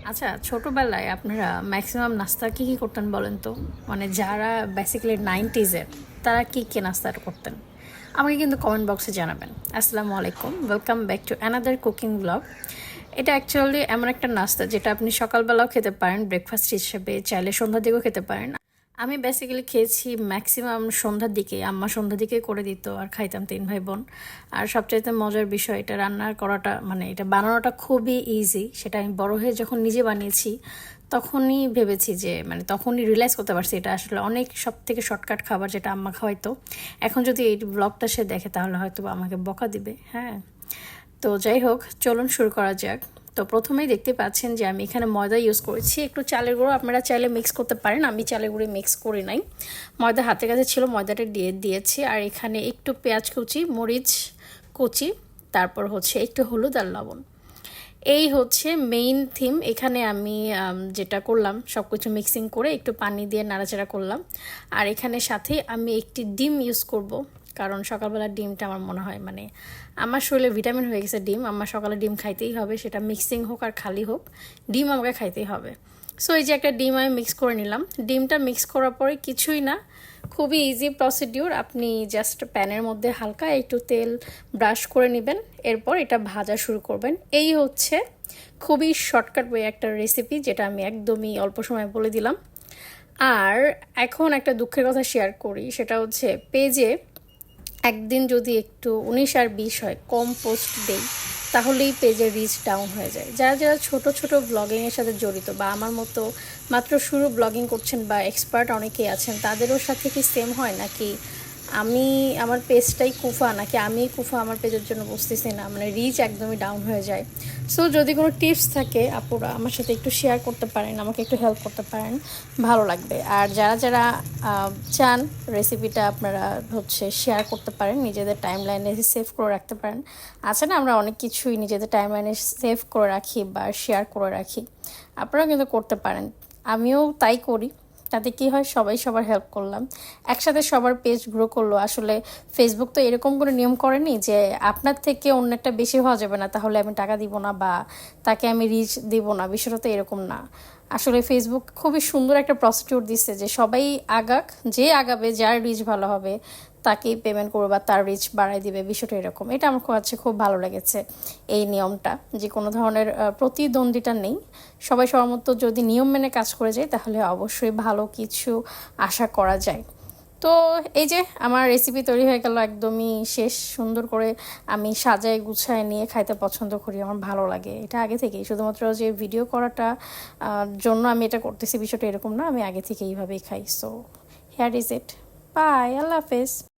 আচ্ছা, ছোটবেলায় আপনারা ম্যাক্সিমাম নাস্তা কী করতেন বলেন তো? মানে যারা বেসিক্যালি 90s এর, তারা কী নাস্তাটা করতেন? আমাকে কিন্তু কমেন্ট বক্সে জানাবেন। আসসালামু আলাইকুম। Welcome back to another cooking blog. এটা অ্যাকচুয়ালি এমন একটা নাস্তা যেটা আপনি সকালবেলাও খেতে পারেন ব্রেকফাস্ট হিসেবে, চাইলে সন্ধ্যার দিকেও খেতে পারেন। আমি বেসিক্যালি খেয়েছি ম্যাক্সিমাম সন্ধ্যার দিকে, আম্মা সন্ধ্যার দিকে করে দিত আর খাইতাম 3 ভাই বোন। আর সবচাইতে মজার বিষয়, এটা রান্নার করাটা মানে এটা বানানোটা খুবই ইজি। সেটা আমি বড় হয়ে যখন নিজে বানিয়েছি তখনই ভেবেছি যে মানে তখনই রিয়েলাইজ করতে পারছি এটা আসলে অনেক সব থেকে শর্টকাট খাবার যেটা আম্মা খাওয়াইতো। এখন যদি এই ব্লগটা সে দেখে তাহলে হয়তো আমাকে বকা দিবে। হ্যাঁ, তো যাই হোক, চলুন শুরু করা যাক। তো প্রথমেই দেখতে পাচ্ছেন যে আমি এখানে ময়দা ইউজ করেছি, একটু চালের গুঁড়ো আপনারা চাইলে মিক্স করতে পারেন, আমি চালের গুঁড়ো মিক্স করি নাই। ময়দা হাতের কাছে ছিল, ময়দাটা দিয়েছি। আর এখানে একটু পেঁয়াজ কুচি, মরিচ কুচি, তারপর হচ্ছে একটু হলুদ আর লবণ। এই হচ্ছে মেইন থিম। এখানে আমি যেটা করলাম সব কিছু মিক্সিং করে একটু পানি দিয়ে নাড়াচাড়া করলাম। আর এখানে সাথে আমি একটি ডিম ইউজ করব, কারণ সকালবেলা ডিমটা আমার মনে হয় মানে আমার শরীরে ভিটামিন হয়ে গেছে ডিম। আমার সকালে ডিম খাইতেই হবে, সেটা মিক্সিং হোক আর খালি হোক, ডিম আমাকে খাইতেই হবে। সো এই যে একটা ডিম আমি মিক্স করে নিলাম। ডিমটা মিক্স করার পরে কিছুই না, খুবই ইজি প্রসিডিউর। আপনি জাস্ট প্যানের মধ্যে হালকা একটু তেল ব্রাশ করে নেবেন, এরপর এটা ভাজা শুরু করবেন। এই হচ্ছে খুবই শর্টকাট ওয়ে একটা রেসিপি, যেটা আমি একদমই অল্প সময় বলে দিলাম। আর এখন একটা দুঃখের কথা শেয়ার করি, সেটা হচ্ছে পেজে একদিন যদি একটু 19 আর 20 হয়, কম পোস্ট দেই, তাহলেই পেজের রিচ ডাউন হয়ে যায়। যারা যারা ছোট ছোট ব্লগিংয়ের সাথে জড়িত বা আমার মতো মাত্র শুরু ব্লগিং করছেন বা এক্সপার্ট অনেকেই আছেন, তাদেরও সাথে কি সেম হয় নাকি আমি আমার পেজটাই কুফা, নাকি আমি কুফা আমার পেজের জন্য বুঝতেছি না, মানে রিচ একদমই ডাউন হয়ে যায়। সো যদি কোনো টিপস থাকে আপুরা আমার সাথে একটু শেয়ার করতে পারেন, আমাকে একটু হেল্প করতে পারেন, ভালো লাগবে। আর যারা যারা চান রেসিপিটা আপনারা হচ্ছে শেয়ার করতে পারেন, নিজেদের টাইম লাইনে সেভ করে রাখতে পারেন। আছে না, আমরা অনেক কিছুই নিজেদের টাইম লাইনে সেভ করে রাখি বা শেয়ার করে রাখি, আপনারাও কিন্তু করতে পারেন। আমিও তাই করি। তাতে কি হয়, সবাই সবার হেল্প করলাম, একসাথে সবার পেজ গ্রো করলো। আসলে ফেসবুক তো এরকম করে নিয়ম করেনি যে আপনার থেকে অন্যটা বেশি হওয়া যাবে না তাহলে আমি টাকা দিব না বা তাকে আমি রিচ দিব না, বিষয়টা তো এরকম না। আসলে ফেসবুক খুবই সুন্দর একটা প্রসিডিউর দিচ্ছে যে সবাই আগাক, যে আগাবে যার রিচ ভালো হবে তাকেই পেমেন্ট করবে বা তার রিচ বাড়াই দিবে, বিষয়টা এরকম। এটা আমার কাছে খুব ভালো লেগেছে এই নিয়মটা, যে কোনো ধরনের প্রতিদ্বন্দ্বিতা নেই। সবাই সবার মতো যদি নিয়ম মেনে কাজ করে যায় তাহলে অবশ্যই ভালো কিছু আশা করা যায়। তো এই যে আমার রেসিপি তৈরি হয়ে গেল, একদমই শেষ। সুন্দর করে আমি সাজায় গুছায় নিয়ে খাইতে পছন্দ করি, আমার ভালো লাগে এটা আগে থেকেই। শুধুমাত্র যে ভিডিও করাটা জন্য আমি এটা করতেছি বিষয়টা এরকম না, আমি আগে থেকে এইভাবেই খাই। So here is it, bye, আল্লাহ হাফেজ।